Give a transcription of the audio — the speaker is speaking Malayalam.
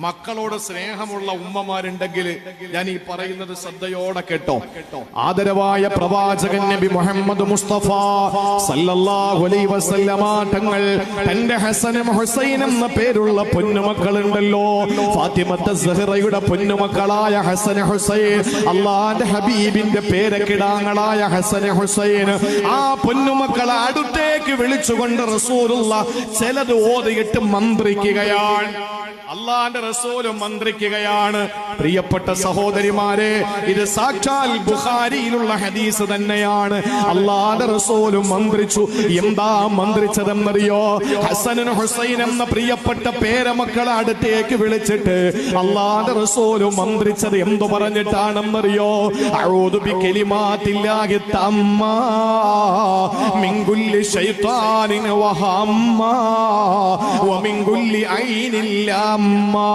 മക്കളോട് സ്നേഹമുള്ള ഉമ്മമാരുണ്ടെങ്കിൽ ഞാൻ ഈ പറയുന്നത് ശ്രദ്ധയോടെ കേട്ടോ. ആദരവായ പ്രവാചകൻ നബി മുഹമ്മദ് മുസ്തഫ സല്ലല്ലാഹു അലൈഹി വസല്ലമ തങ്ങൾ തന്റെ ഹസനും ഹുസൈൻ എന്ന പേരുള്ള പൊന്നുമക്കളുണ്ടല്ലോ, ഫാത്തിമത്ത് സഹറയുടെ പൊന്നുമക്കളായ ഹസൻ ഹുസൈൻ, അള്ളാന്റെ ഹബീബിന്റെ പേരക്കിടാങ്ങളായ ഹസൻ ഹുസൈൻ, ആ പൊന്നുമക്കളെ അടുത്തേക്ക് വിളിച്ചുകൊണ്ട് റസൂലുള്ള ചിലത് ഓതിയിട്ട് മന്ത്രിക്കുകയാണ്. അള്ളാന്റെ റസൂലും മന്ത്രിക്കുകയാണ്. പ്രിയപ്പെട്ട സഹോദരിമാരെ, ഇത് സാക്ഷാൽ ബുഖാരിയിലുള്ള ഹദീസ് തന്നെയാണ്. അള്ളാന്റെ റസൂലും മന്ത്രിച്ചു. എന്താ മന്ത്രിച്ചതെന്നറിയോ? ഹസൻ ഹുസൈൻ എന്ന പ്രിയപ്പെട്ട പേരമക്കളെ അടുത്തേക്ക് വിളിച്ചിട്ട് അള്ളാന്റെ റസൂലും മന്ത്രിച്ചത് എന്തു പറഞ്ഞിട്ടാണെന്നറിയോ? അഊദു ബികലിമാത്തില്ലാഹി തമ്മാ മിൻ കുല്ലി ശൈത്താനിൻ വഹമ്മാ വമിൻ കുല്ലി ഐനിൻ ലാമ്മാ.